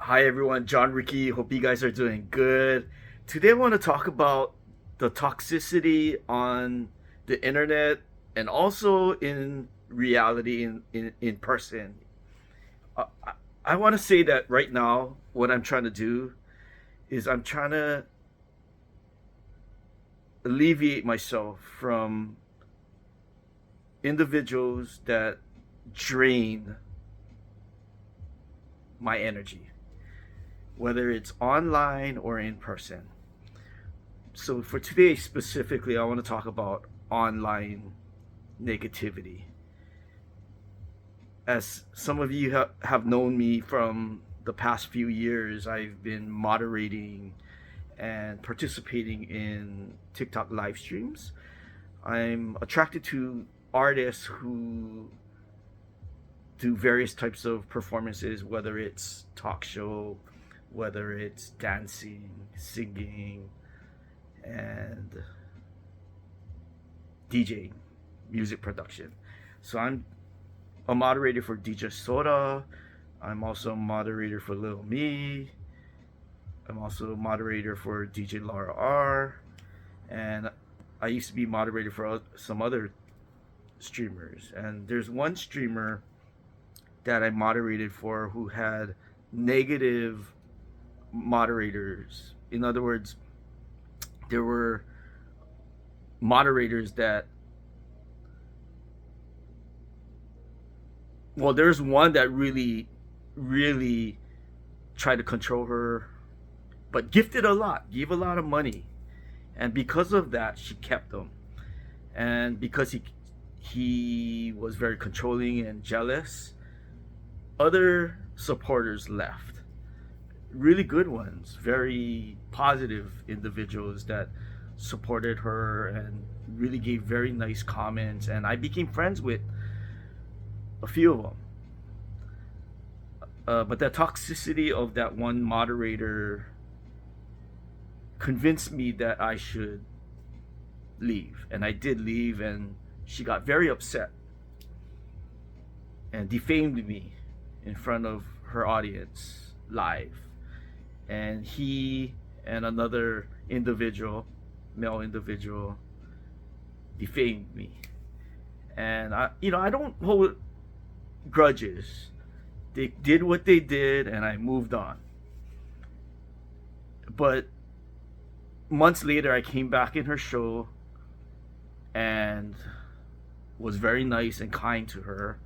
Hi everyone, John Ricky. Hope you guys are doing good. Today I want to talk about the toxicity on the internet and also in reality in person. I want to say that right now, what I'm trying to do is I'm trying to alleviate myself from individuals that drain my energy, whether it's online or in person. So for today specifically, I want to talk about online negativity. As some of you have known me from the past few years, I've been moderating and participating in TikTok live streams. I'm attracted to artists who do various types of performances, whether it's talk show, whether it's dancing, singing, and DJing, music production. So I'm a moderator for DJ Soda. I'm also a moderator for Lil Me. I'm also a moderator for DJ Laura R. And I used to be moderator for some other streamers. And there's one streamer that I moderated for who had negative moderators. In other words, there were moderators that, well, there's one that really tried to control her, but gifted a lot, gave a lot of money. And because of that, she kept him. And because he was very controlling and jealous, other supporters left. Really good ones, very positive individuals that supported her and really gave very nice comments. And I became friends with a few of them. But the toxicity of that one moderator convinced me that I should leave. And I did leave, and she got very upset and defamed me in front of her audience live. And he and another individual, male individual, defamed me. And I don't hold grudges. They did what they did, and I moved on. But months later, I came back in her show and was very nice and kind to her.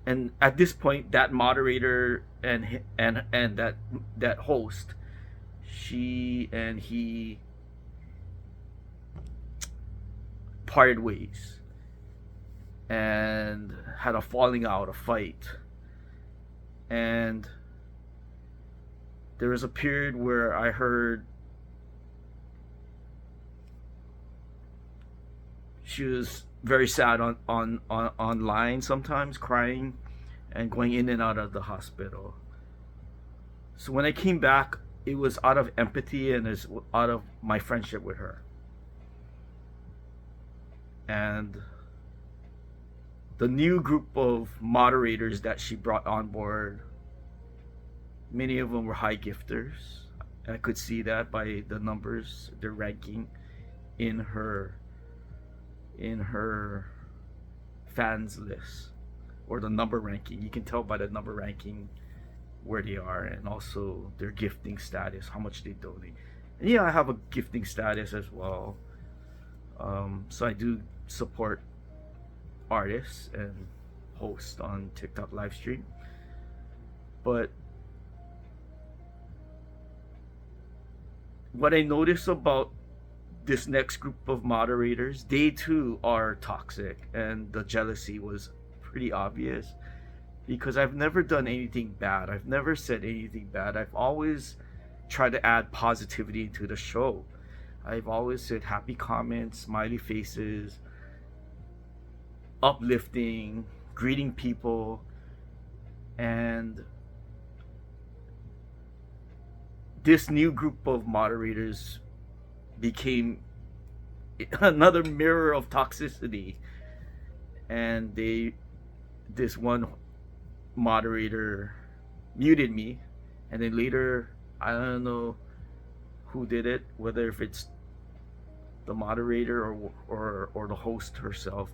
And at this point, that moderator and that host, she and he parted ways and had a falling out, a fight. And there was a period where I heard she was very sad on online, sometimes crying and going in and out of the hospital. So when I came back, it was out of empathy and it's out of my friendship with her. And the new group of moderators that she brought on board, many of them were high gifters. I could see that by the numbers, their ranking in her fans list, or the number ranking. You can tell by the number ranking where they are, and also their gifting status, how much they donate. And yeah, I have a gifting status as well. So I do support artists and hosts on TikTok live stream. But what I notice about this next group of moderators, they too are toxic, and the jealousy was pretty obvious because I've never done anything bad. I've never said anything bad. I've always tried to add positivity to the show. I've always said happy comments, smiley faces, uplifting, greeting people. And this new group of moderators became another mirror of toxicity. And this one moderator muted me And then later, I don't know who did it, whether if it's the moderator or the host herself,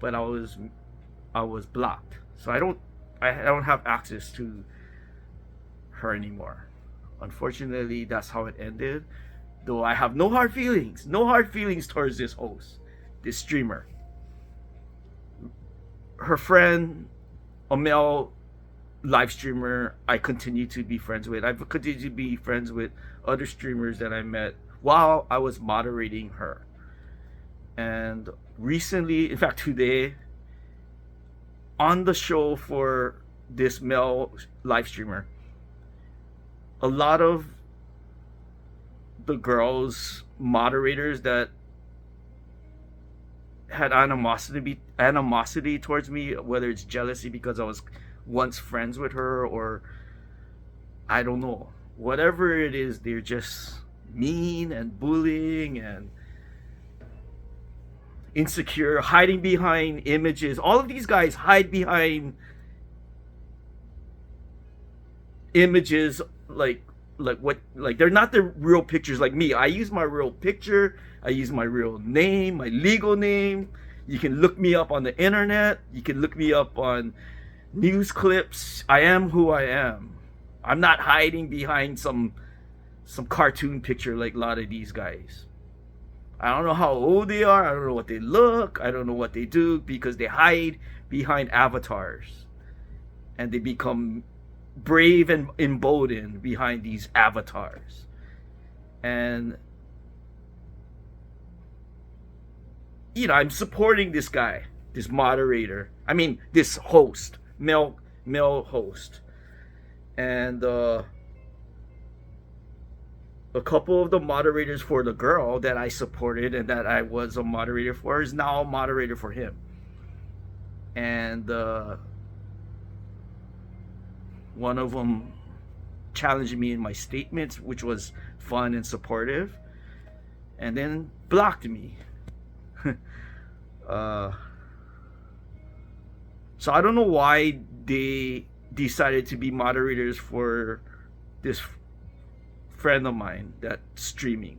but I was blocked. So I don't have access to her anymore. Unfortunately, that's how it ended. Though I have no hard feelings towards this host, this streamer. Her friend, a male live streamer, I continue to be friends with. I've continued to be friends with other streamers that I met while I was moderating her. And recently, in fact, today, on the show for this male live streamer, a lot of the girls moderators that had animosity towards me, whether it's jealousy because I was once friends with her, or I don't know, whatever it is, they're just mean and bullying and insecure, hiding behind images. All of these guys hide behind images, like they're not the real pictures. Like me, I use my real picture, I use my real name, my legal name. You can look me up on the internet, you can look me up on news clips. I am who I am. I'm not hiding behind some cartoon picture like a lot of these guys. I don't know how old they are, I don't know what they look, I don't know what they do, because they hide behind avatars and they become brave and emboldened behind these avatars. And I'm supporting this guy, this moderator. I mean, this host, male host, and a couple of the moderators for the girl that I supported and that I was a moderator for is now a moderator for him. And one of them challenged me in my statements, which was fun and supportive, and then blocked me. So I don't know why they decided to be moderators for this friend of mine that's streaming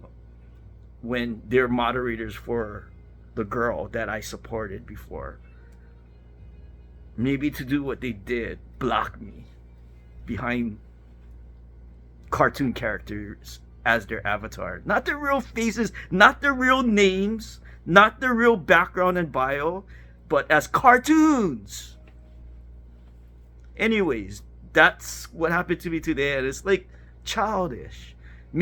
when they're moderators for the girl that I supported before. Maybe to do what they did, block me behind cartoon characters as their avatar. Not their real faces, not their real names, not their real background and bio, but as cartoons. Anyways, that's what happened to me today, and it's like childish.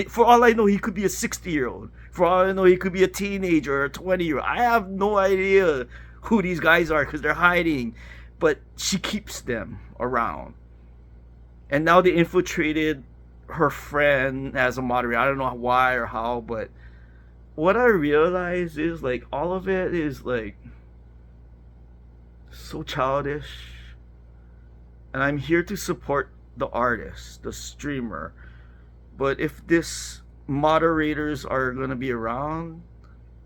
For all I know, he could be a 60-year-old. For all I know, he could be a teenager or a 20-year-old. I have no idea who these guys are because they're hiding. But she keeps them around. And now they infiltrated her friend as a moderator. I don't know why or how, but what I realized is, like, all of it is, like, so childish. And I'm here to support the artist, the streamer. But if this moderators are going to be around,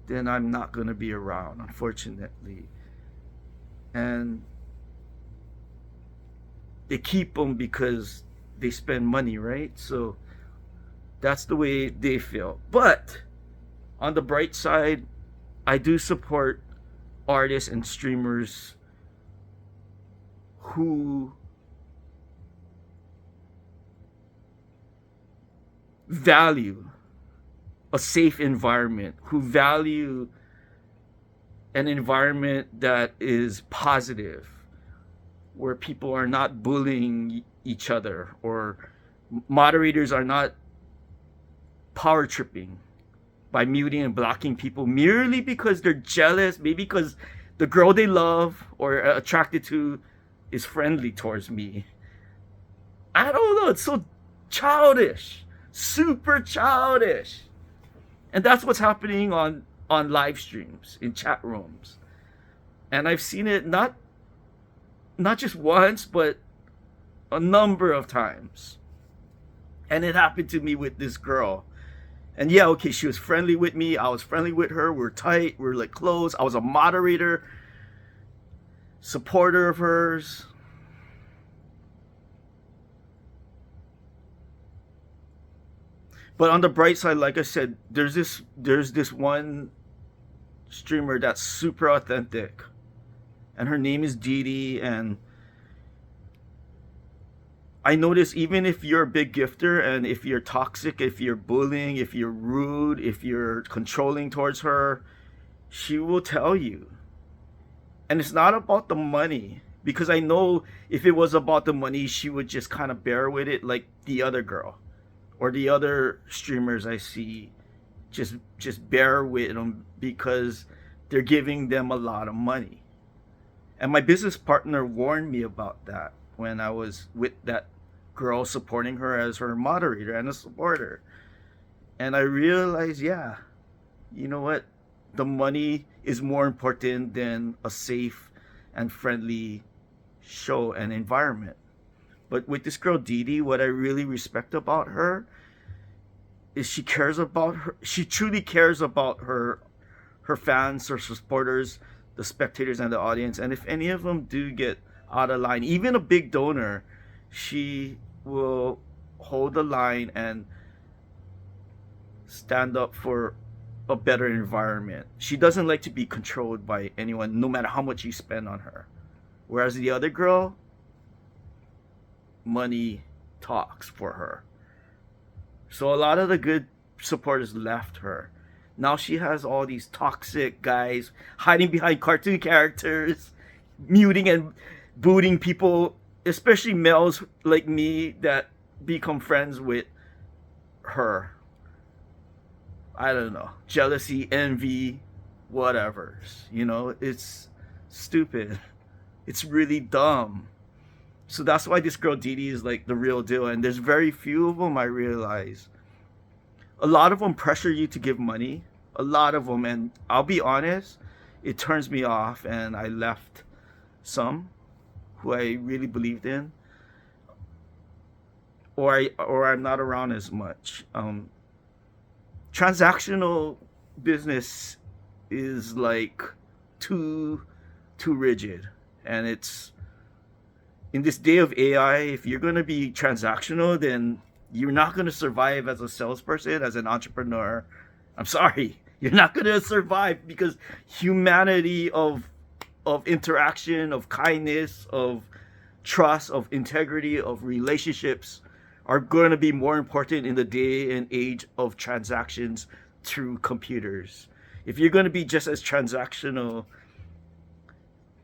then I'm not going to be around, unfortunately. And they keep them because they spend money, right? So that's the way they feel. But on the bright side, I do support artists and streamers who value a safe environment, who value an environment that is positive, where people are not bullying each other, or moderators are not power tripping by muting and blocking people merely because they're jealous, maybe because the girl they love or are attracted to is friendly towards me. I don't know, it's so childish. Super childish. And that's what's happening on live streams, in chat rooms. And I've seen it not just once, but a number of times. And it happened to me with this girl. And yeah, okay, she was friendly with me. I was friendly with her. We're tight. We're like close. I was a moderator, supporter of hers. But on the bright side, like I said, there's this one streamer that's super authentic, and her name is Dee Dee. And I notice even if you're a big gifter, and if you're toxic, if you're bullying, if you're rude, if you're controlling towards her, she will tell you. And it's not about the money, because I know if it was about the money, she would just kind of bear with it, like the other girl or the other streamers I see. Just bear with them because they're giving them a lot of money. And my business partner warned me about that when I was with that girl, supporting her as her moderator and a supporter. And I realized, yeah, you know what? The money is more important than a safe and friendly show and environment. But with this girl Dee Dee, what I really respect about her is she cares about her. She truly cares about her fans, her supporters, the spectators, and the audience. And if any of them do get out of line, even a big donor, she will hold the line and stand up for a better environment. She doesn't like to be controlled by anyone, no matter how much you spend on her. Whereas the other girl, money talks for her. So a lot of the good supporters left her. Now she has all these toxic guys hiding behind cartoon characters, muting and booting people, especially males like me that become friends with her. I don't know, jealousy, envy, whatever. It's stupid. It's really dumb. So that's why this girl Dee Dee is like the real deal. And there's very few of them, I realize. A lot of them pressure you to give money. A lot of them. And I'll be honest, it turns me off. And I left some who I really believed in. Or I'm not around as much. Transactional business is like too rigid. And it's, in this day of AI, if you're going to be transactional, then you're not going to survive as a salesperson, as an entrepreneur. I'm sorry, you're not going to survive, because humanity of interaction, of kindness, of trust, of integrity, of relationships are going to be more important in the day and age of transactions through computers. If you're going to be just as transactional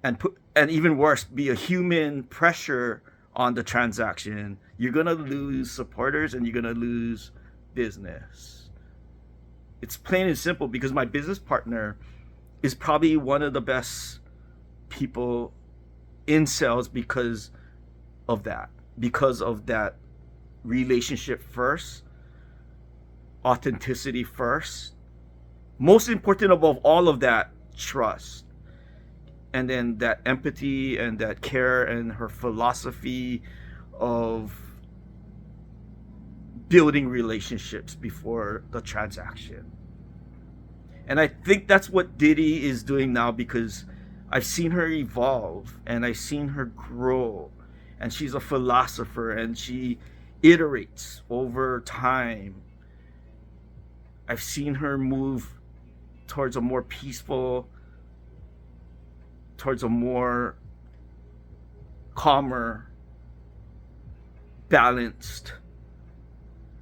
and even worse, be a human pressure on the transaction, you're gonna lose supporters and you're gonna lose business. It's plain and simple, because my business partner is probably one of the best people in sales because of that relationship first, authenticity first, most important above all of that, trust. And then that empathy and that care, and her philosophy of building relationships before the transaction. And I think that's what Dee Dee is doing now, because I've seen her evolve and I've seen her grow, and she's a philosopher and she iterates over time. I've seen her move towards a more peaceful, towards a more calmer, balanced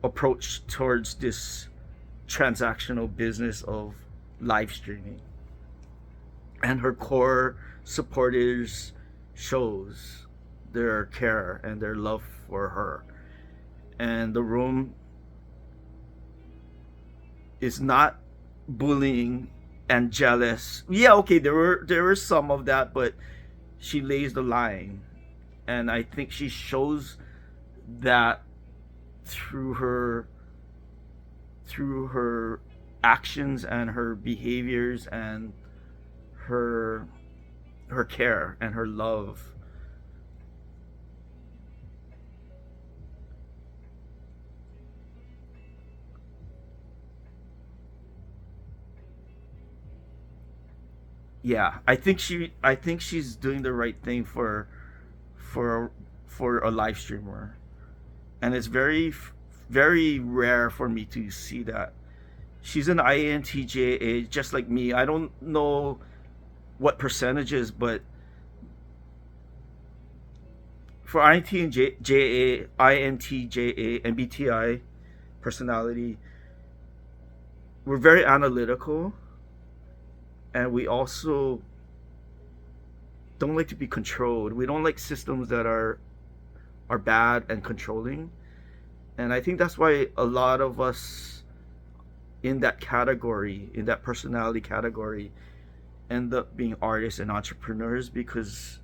approach towards this transactional business of live streaming. And her core supporters shows their care and their love for her. And the room is not bullying and jealous. Yeah, okay, there were some of that, but she lays the line. And I think she shows that through her actions and her behaviors and her care and her love. Yeah, I think she's doing the right thing for for a live streamer. And it's very very rare for me to see that. She's an INTJA, just like me. I don't know what percentages, but for INTJA, INTJA, and BTI personality, we're very analytical, and we also don't like to be controlled. We don't like systems that are bad and controlling. And I think that's why a lot of us in that category, in that personality category, end up being artists and entrepreneurs, because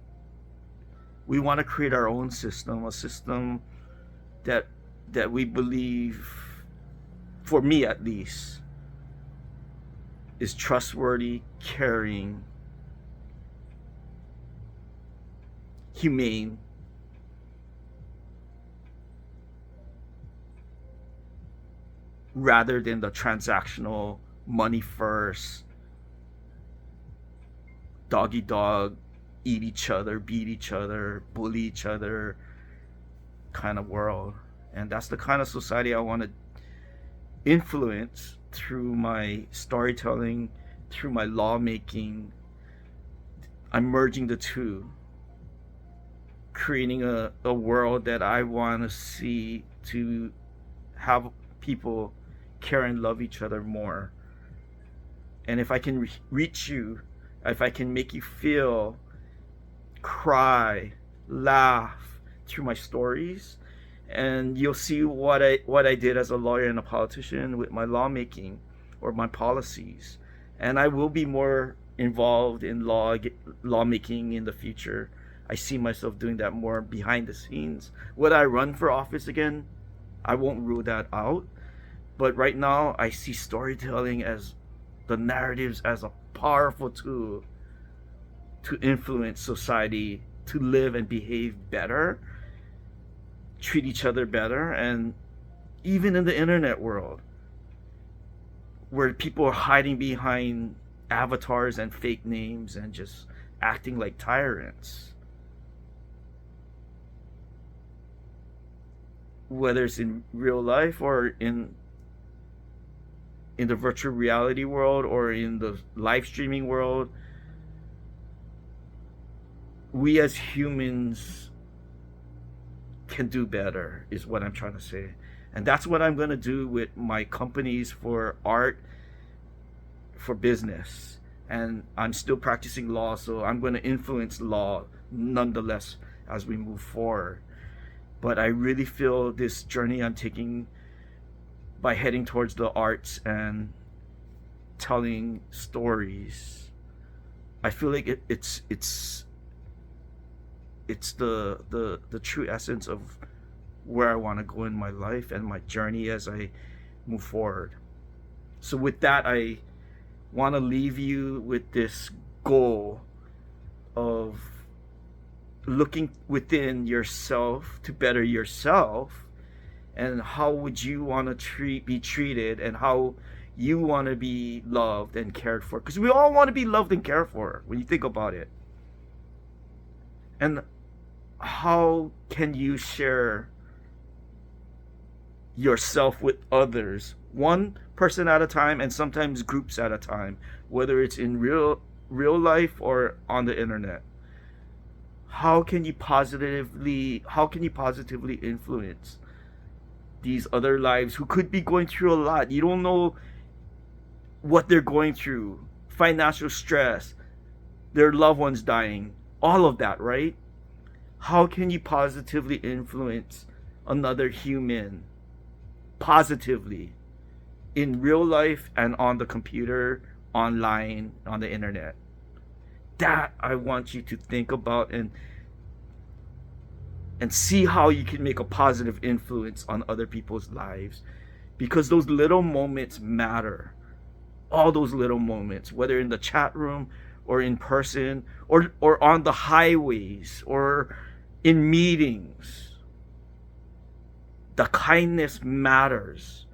we want to create our own system, a system that we believe, for me at least, is trustworthy, caring, humane, rather than the transactional, money first, dog eat dog, eat each other, beat each other, bully each other kind of world. And that's the kind of society I want to influence through my storytelling, through my lawmaking. I'm merging the two, creating a world that I want to see, to have people care and love each other more. And if I can reach you, if I can make you feel, cry, laugh through my stories, and you'll see what I did as a lawyer and a politician with my lawmaking or my policies. And I will be more involved in lawmaking in the future. I see myself doing that more behind the scenes. Would I run for office again? I won't rule that out. But right now, I see storytelling as the narratives as a powerful tool to influence society, to live and behave better, treat each other better. And even in the internet world, where people are hiding behind avatars and fake names and just acting like tyrants, whether it's in real life or in the virtual reality world or in the live streaming world, we as humans can do better, is what I'm trying to say. And that's what I'm going to do with my companies for art, for business. And I'm still practicing law, so I'm going to influence law nonetheless as we move forward. But I really feel this journey I'm taking by heading towards the arts and telling stories, I feel like it's the true essence of where I want to go in my life and my journey as I move forward. So with that, I want to leave you with this goal of looking within yourself to better yourself, and how would you want to be treated, and how you want to be loved and cared for, because we all want to be loved and cared for when you think about it. And how can you share yourself with others, one person at a time, and sometimes groups at a time, whether it's in real life or on the internet? How can you positively influence these other lives who could be going through a lot? You don't know what they're going through, financial stress, their loved ones dying, all of that, right? How can you positively influence another human positively in real life and on the computer, online, on the internet? That I want you to think about and see how you can make a positive influence on other people's lives, because those little moments matter. All those little moments, whether in the chat room or in person or on the highways or in meetings. The kindness matters.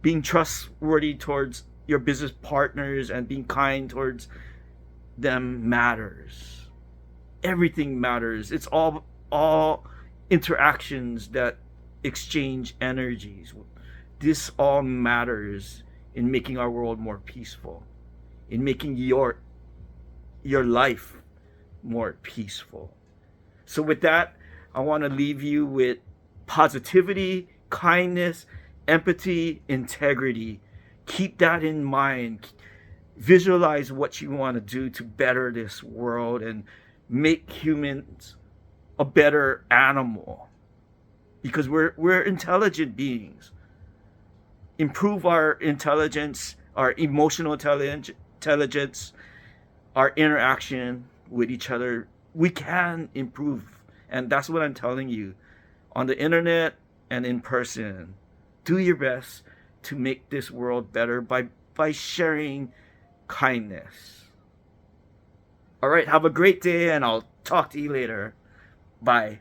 Being trustworthy towards your business partners and being kind towards them matters. Everything matters. It's all interactions that exchange energies. This all matters in making our world more peaceful, in making your life more peaceful. So with that, I want to leave you with positivity, kindness, empathy, integrity. Keep that in mind. Visualize what you want to do to better this world and make humans a better animal, because we're intelligent beings. Improve our intelligence, our emotional intelligence, our interaction with each other. We can improve, and that's what I'm telling you. On the internet and in person, do your best to make this world better by sharing kindness. All right, have a great day, and I'll talk to you later. Bye.